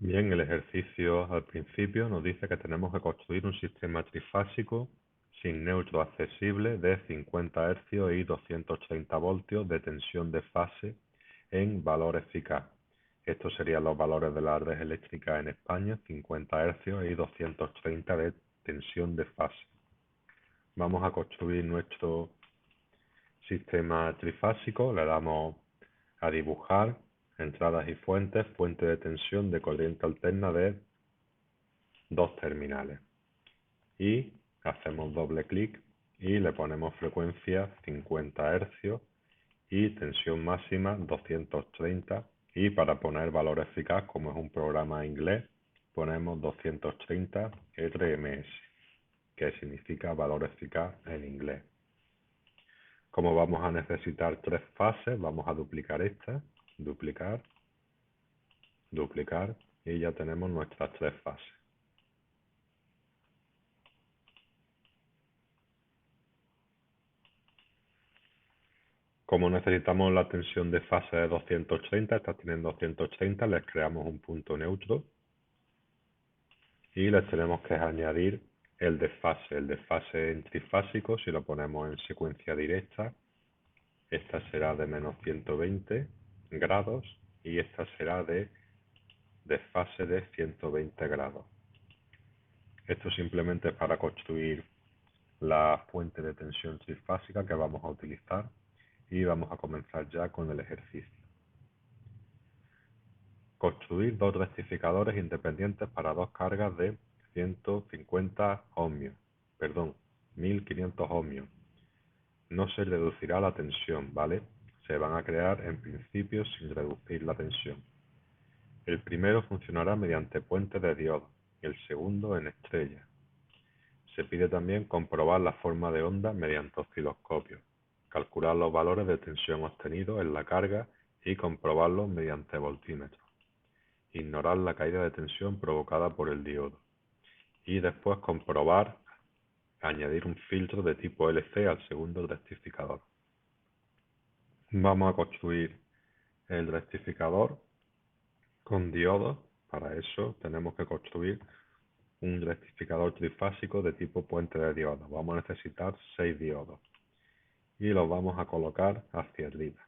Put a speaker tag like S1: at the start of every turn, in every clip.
S1: Bien, el ejercicio al principio nos dice que tenemos que construir un sistema trifásico sin neutro accesible de 50 hercios y 230 voltios de tensión de fase en valor eficaz. Estos serían los valores de la red eléctrica en España, 50 hercios y 230 de tensión de fase. Vamos a construir nuestro sistema trifásico, le damos a dibujar entradas y fuentes, fuente de tensión de corriente alterna de dos terminales y hacemos doble clic y le ponemos frecuencia 50 hercios y tensión máxima 230 y para poner valor eficaz, como es un programa inglés, ponemos 230 RMS, que significa valor eficaz en inglés. Como vamos a necesitar tres fases, vamos a duplicar esta, duplicar, duplicar y ya tenemos nuestras tres fases. Como necesitamos la tensión de fase de 230, estas tienen 230, les creamos un punto neutro y les tenemos que añadir el desfase. El desfase en trifásico, si lo ponemos en secuencia directa, esta será de menos 120 grados y esta será de desfase de 120 grados. Esto simplemente es para construir la fuente de tensión trifásica que vamos a utilizar y vamos a comenzar ya con el ejercicio. Construir dos rectificadores independientes para dos cargas de 150 ohmios, perdón, 1500 ohmios. No se reducirá la tensión, ¿vale? Se van a crear en principio sin reducir la tensión. El primero funcionará mediante puente de diodos y el segundo en estrella. Se pide también comprobar la forma de onda mediante osciloscopio, calcular los valores de tensión obtenidos en la carga y comprobarlos mediante voltímetro. Ignorar la caída de tensión provocada por el diodo. Y después comprobar, añadir un filtro de tipo LC al segundo rectificador. Vamos a construir el rectificador con diodos. Para eso tenemos que construir un rectificador trifásico de tipo puente de diodos. Vamos a necesitar 6 diodos y los vamos a colocar hacia arriba.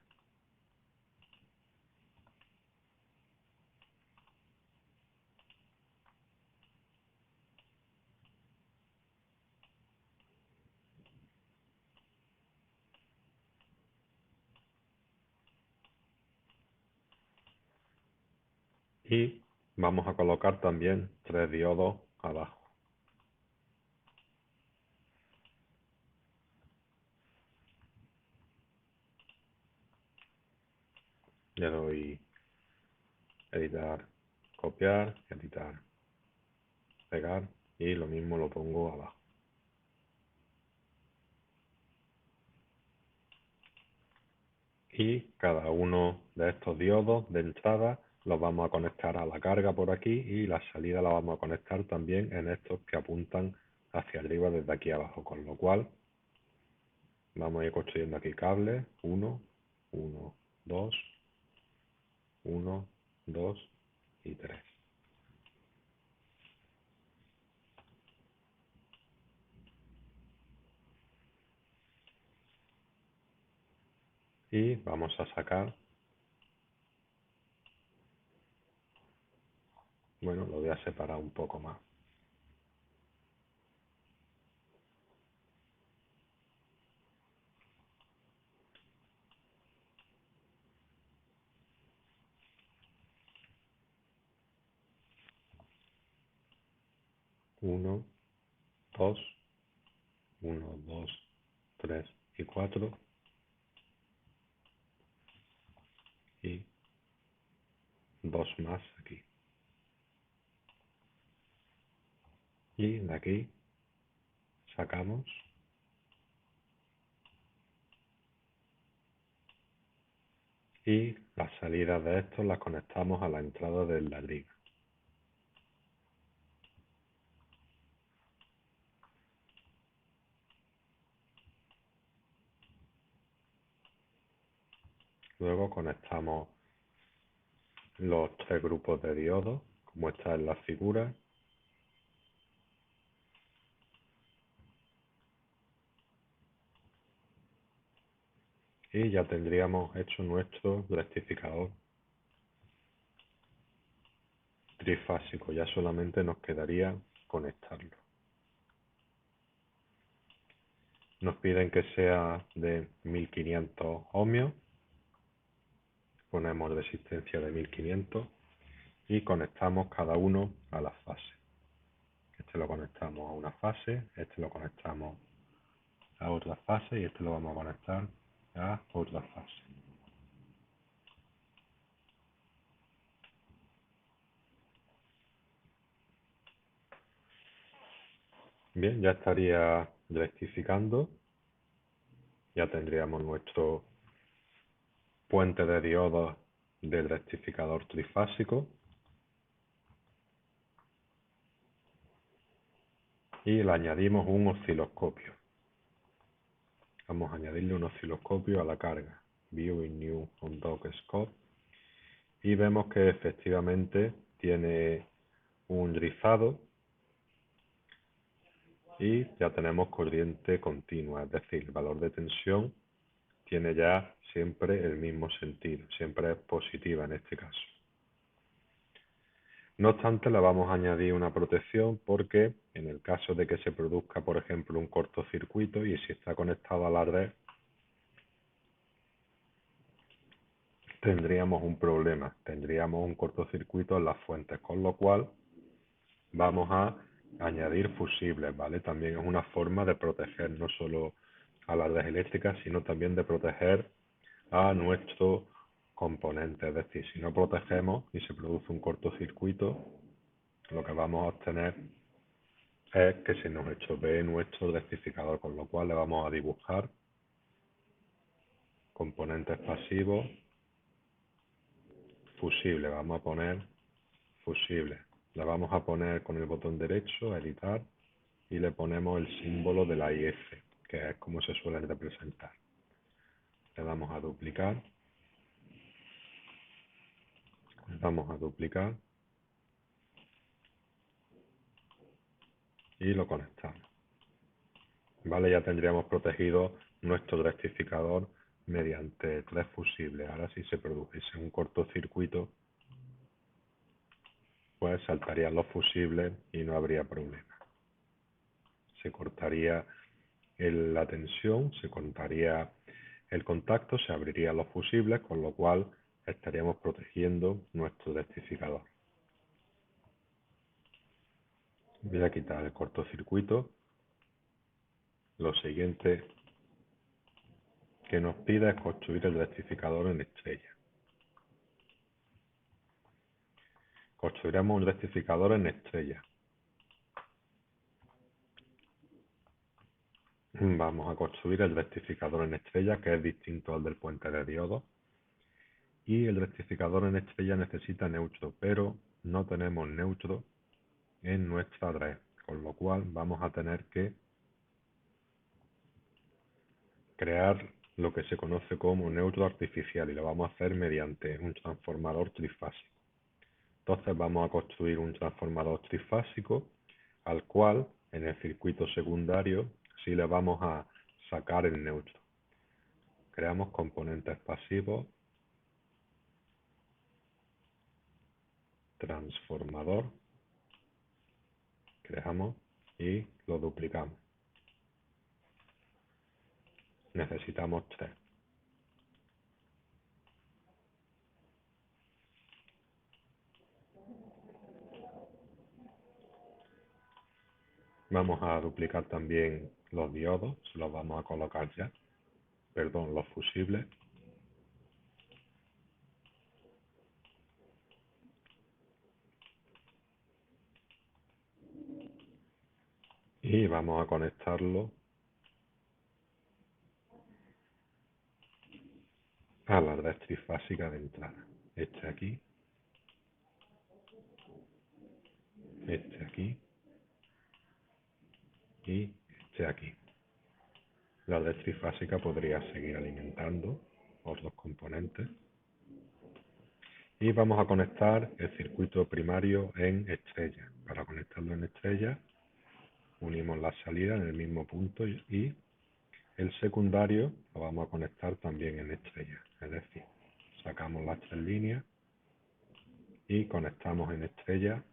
S1: Y vamos a colocar también 3 diodos abajo. Le doy editar, copiar, editar, pegar y lo mismo lo pongo abajo. Y cada uno de estos diodos de entrada los vamos a conectar a la carga por aquí y la salida la vamos a conectar también en estos que apuntan hacia arriba desde aquí abajo, con lo cual vamos a ir construyendo aquí cables 1, 1, 2, 1, 2 y 3. Y vamos a sacar, bueno, lo voy a separar un poco más. Uno, 2, 1, 2, 3 y 4 y dos más aquí. Y de aquí sacamos y las salidas de estos las conectamos a la entrada de la liga. Luego conectamos los tres grupos de diodos, muestra en la figura. Y ya tendríamos hecho nuestro rectificador trifásico. Ya solamente nos quedaría conectarlo. Nos piden que sea de 1500 ohmios. Ponemos resistencia de 1500 y conectamos cada uno a las fases. Este lo conectamos a una fase, este lo conectamos a otra fase y este lo vamos a conectar a otra fase. Bien, ya estaría rectificando. Ya tendríamos nuestro puente de diodos del rectificador trifásico. Y le añadimos un osciloscopio. Vamos a añadirle un osciloscopio a la carga. Viewing New on Dock Scope. Y vemos que efectivamente tiene un rizado y ya tenemos corriente continua, es decir, el valor de tensión tiene ya siempre el mismo sentido, siempre es positiva en este caso. No obstante, le vamos a añadir una protección porque en el caso de que se produzca, por ejemplo, un cortocircuito y si está conectado a la red, tendríamos un problema, tendríamos un cortocircuito en las fuentes, con lo cual vamos a añadir fusibles, ¿vale? También es una forma de proteger no solo a las redes eléctricas, sino también de proteger a nuestro componente. Es decir, si no protegemos y se produce un cortocircuito, lo que vamos a obtener es que se nos estropee nuestro rectificador, con lo cual le vamos a dibujar componentes pasivos, fusibles, vamos a poner fusibles. Le vamos a poner con el botón derecho, editar, y le ponemos el símbolo de la IF, que es como se suelen representar. Le damos a duplicar, le damos a duplicar y lo conectamos. Vale, ya tendríamos protegido nuestro rectificador mediante 3 fusibles. Ahora si se produjese un cortocircuito, pues saltarían los fusibles y no habría problema. Se cortaría la tensión, se cortaría el contacto, se abrirían los fusibles, con lo cual estaríamos protegiendo nuestro rectificador. Voy a quitar el cortocircuito. Lo siguiente que nos pide es construir el rectificador en estrella. Construiremos un rectificador en estrella. Vamos a construir el rectificador en estrella, que es distinto al del puente de diodos. Y el rectificador en estrella necesita neutro, pero no tenemos neutro en nuestra red, con lo cual vamos a tener que crear lo que se conoce como neutro artificial y lo vamos a hacer mediante un transformador trifásico. Entonces vamos a construir un transformador trifásico al cual en el circuito secundario sí le vamos a sacar el neutro. Creamos componentes pasivos, transformador, creamos y lo duplicamos. Necesitamos 3. Vamos a duplicar también los diodos, se los vamos a colocar ya, perdón, los fusibles. Y vamos a conectarlo a la red trifásica de entrada. Este aquí, este aquí y este aquí. La red trifásica podría seguir alimentando otros componentes Y vamos a conectar el circuito primario en estrella. Para conectarlo en estrella, unimos la salida en el mismo punto y el secundario lo vamos a conectar también en estrella. Es decir, sacamos las tres líneas y conectamos en estrella,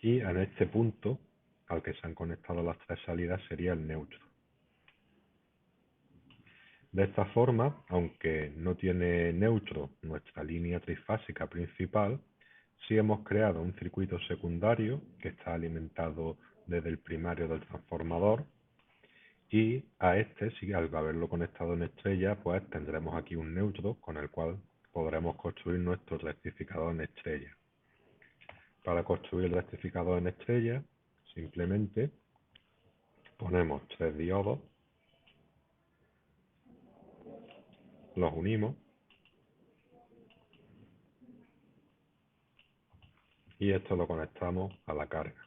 S1: y en este punto al que se han conectado las tres salidas sería el neutro. De esta forma, aunque no tiene neutro nuestra línea trifásica principal, sí hemos creado un circuito secundario que está alimentado desde el primario del transformador, y a este, si al haberlo conectado en estrella, pues tendremos aquí un neutro con el cual podremos construir nuestro rectificador en estrella. Para construir el rectificador en estrella, simplemente ponemos tres diodos, los unimos y esto lo conectamos a la carga.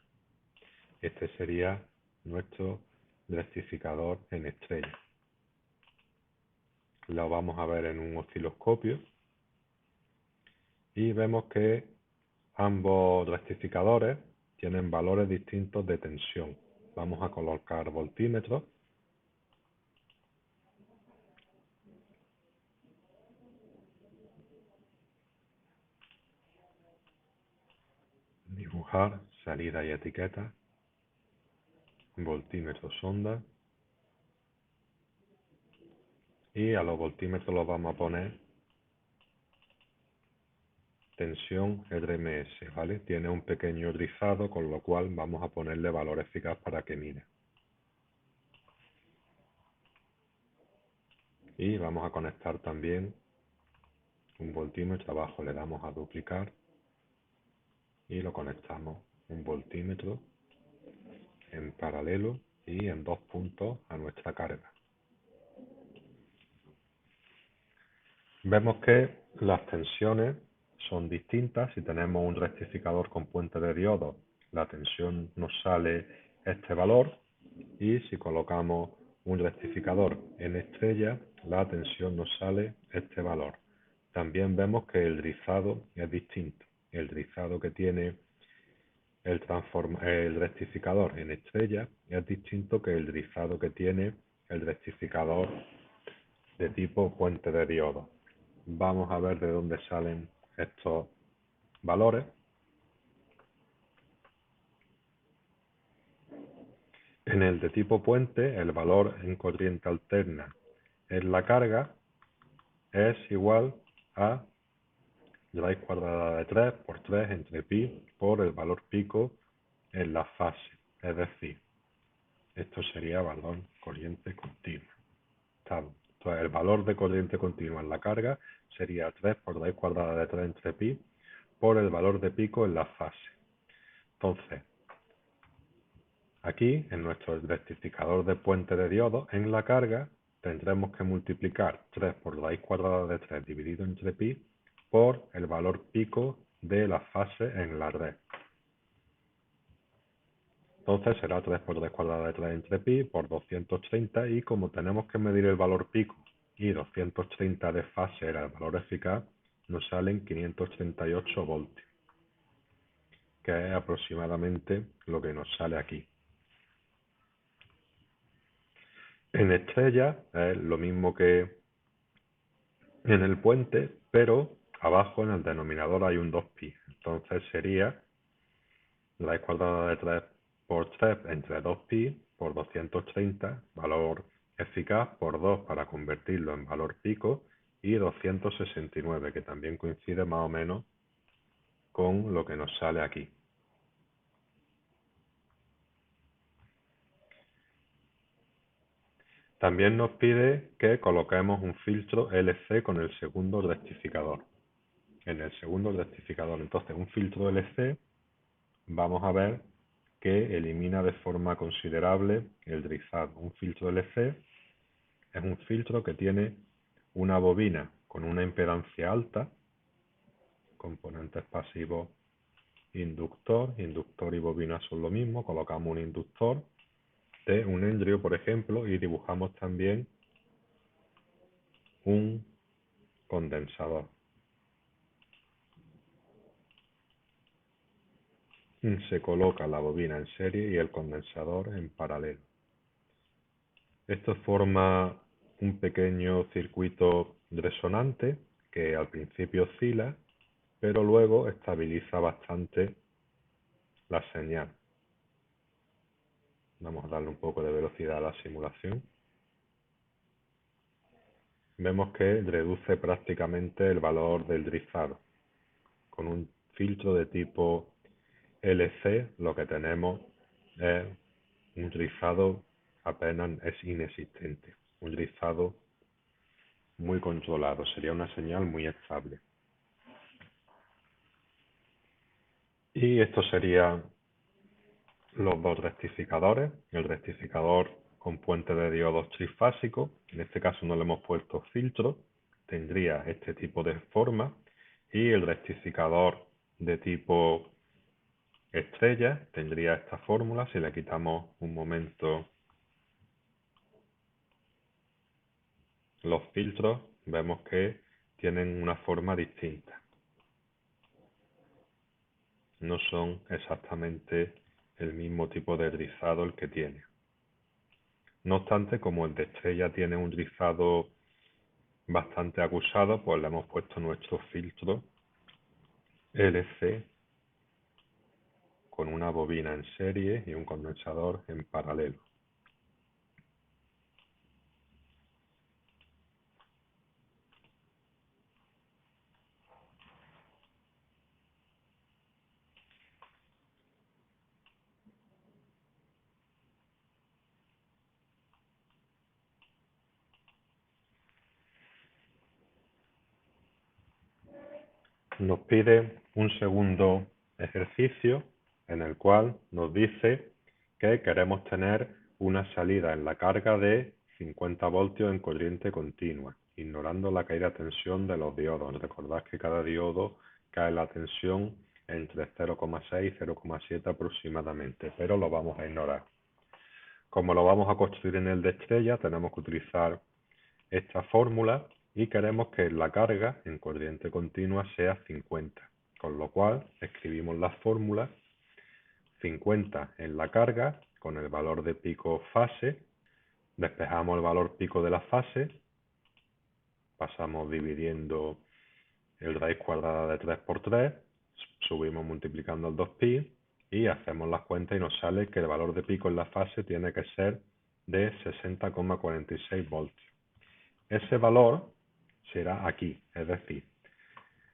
S1: Este sería nuestro rectificador en estrella. Lo vamos a ver en un osciloscopio y vemos que ambos rectificadores tienen valores distintos de tensión. Vamos a colocar voltímetros. Dibujar salida y etiqueta. Voltímetros sonda. Y a los voltímetros los vamos a poner tensión RMS, ¿vale? Tiene un pequeño rizado, con lo cual vamos a ponerle valor eficaz para que mire. Y vamos a conectar también un voltímetro. Abajo le damos a duplicar y lo conectamos un voltímetro en paralelo y en dos puntos a nuestra carga. Vemos que las tensiones son distintas. Si tenemos un rectificador con puente de diodos, la tensión nos sale este valor, y si colocamos un rectificador en estrella, la tensión nos sale este valor. También vemos que el rizado es distinto. El rizado que tiene el rectificador en estrella es distinto que el rizado que tiene el rectificador de tipo puente de diodos. Vamos a ver de dónde salen estos valores. En el de tipo puente, el valor en corriente alterna en la carga es igual a raíz cuadrada de 3 por 3 entre pi por el valor pico en la fase. Es decir, esto sería valor corriente continua. Entonces, el valor de corriente continua en la carga sería 3 por raíz cuadrada de 3 entre pi por el valor de pico en la fase. Entonces, aquí, en nuestro rectificador de puente de diodos, en la carga, tendremos que multiplicar 3 por raíz cuadrada de 3 dividido entre pi por el valor pico de la fase en la red. Entonces será 3 por raíz cuadrada de 3 entre pi por 230, y como tenemos que medir el valor pico y 230 de fase era el valor eficaz, nos salen 538 voltios, que es aproximadamente lo que nos sale aquí. En estrella es lo mismo que en el puente, pero abajo en el denominador hay un 2pi. Entonces sería raíz cuadrada de 3 por 3 entre 2pi por 230, valor eficaz, por 2 para convertirlo en valor pico, y 269, que también coincide más o menos con lo que nos sale aquí. También nos pide que coloquemos un filtro LC con el segundo rectificador. En el segundo rectificador, entonces, un filtro LC, vamos a ver que elimina de forma considerable el rizado. Un filtro LC es un filtro que tiene una bobina con una impedancia alta, componentes pasivos, inductor y bobina son lo mismo. Colocamos un inductor de un hendrio, por ejemplo, y dibujamos también un condensador. se coloca la bobina en serie y el condensador en paralelo. Esto forma un pequeño circuito resonante que al principio oscila, pero luego estabiliza bastante la señal. Vamos a darle un poco de velocidad a la simulación. Vemos que reduce prácticamente el valor del drizado. Con un filtro de tipo LC lo que tenemos es un rizado apenas es inexistente, un rizado muy controlado, sería una señal muy estable. Y estos serían los dos rectificadores, el rectificador con puente de diodos trifásico, en este caso no le hemos puesto filtro, tendría este tipo de forma, y el rectificador de tipo estrella tendría esta fórmula. Si le quitamos un momento los filtros, vemos que tienen una forma distinta. No son exactamente el mismo tipo de rizado el que tiene. No obstante, como el de estrella tiene un rizado bastante acusado, pues le hemos puesto nuestro filtro LC con una bobina en serie y un condensador en paralelo. Nos pide un segundo ejercicio en el cual nos dice que queremos tener una salida en la carga de 50 voltios en corriente continua, ignorando la caída de tensión de los diodos. Recordad que cada diodo cae la tensión entre 0,6 y 0,7 aproximadamente, pero lo vamos a ignorar. Como lo vamos a construir en el de estrella, tenemos que utilizar esta fórmula y queremos que la carga en corriente continua sea 50, con lo cual escribimos la fórmula 50 en la carga con el valor de pico fase, despejamos el valor pico de la fase, pasamos dividiendo el raíz cuadrada de 3 por 3, subimos multiplicando el 2pi y hacemos las cuentas y nos sale que el valor de pico en la fase tiene que ser de 60,46 voltios. Ese valor será aquí, es decir,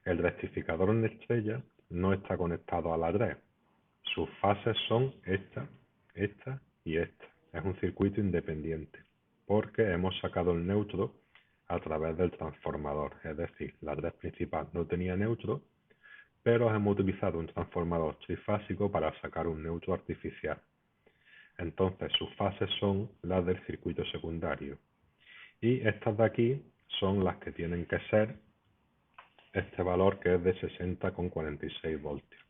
S1: el rectificador en estrella no está conectado a la red. Sus fases son esta, esta y esta. Es un circuito independiente porque hemos sacado el neutro a través del transformador. Es decir, la red principal no tenía neutro, pero hemos utilizado un transformador trifásico para sacar un neutro artificial. Entonces sus fases son las del circuito secundario. Y estas de aquí son las que tienen que ser este valor, que es de 60,46 voltios.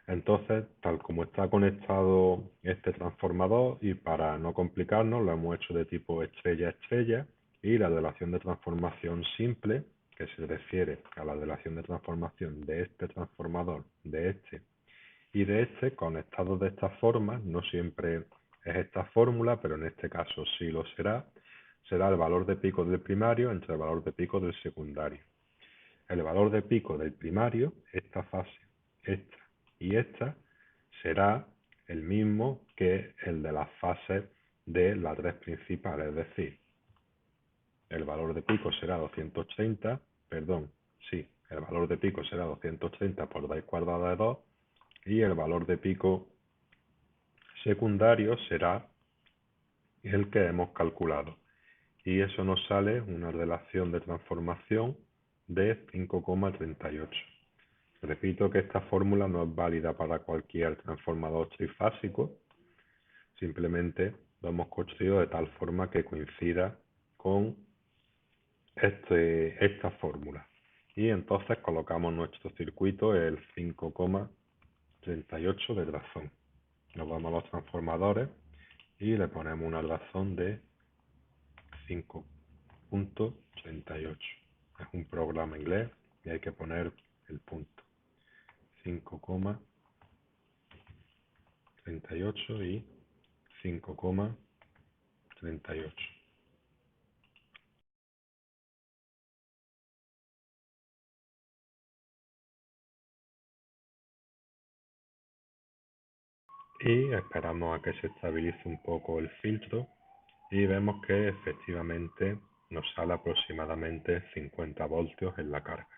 S1: Entonces, tal como está conectado este transformador, y para no complicarnos, lo hemos hecho de tipo estrella-estrella, y la relación de transformación simple, que se refiere a la relación de transformación de este transformador, de este y de este, conectados de esta forma. No siempre es esta fórmula, pero en este caso sí lo será. Será el valor de pico del primario entre el valor de pico del secundario. El valor de pico del primario, esta fase, esta y esta, será el mismo que el de las fases de la red principal, es decir, el valor de pico será 230, perdón, sí, el valor de pico será 230 por raíz cuadrada de 2, y el valor de pico secundario será el que hemos calculado. Y eso nos sale una relación de transformación de 5,38. Repito que esta fórmula no es válida para cualquier transformador trifásico, simplemente lo hemos construido de tal forma que coincida con esta fórmula. Y entonces colocamos nuestro circuito el 5,38 de razón. Nos vamos a los transformadores y le ponemos una razón de 5,38. Es un programa inglés y hay que poner el punto. 5,38. 38 y 5,38. Y esperamos a que se estabilice un poco el filtro y vemos que efectivamente nos sale aproximadamente 50 voltios en la carga.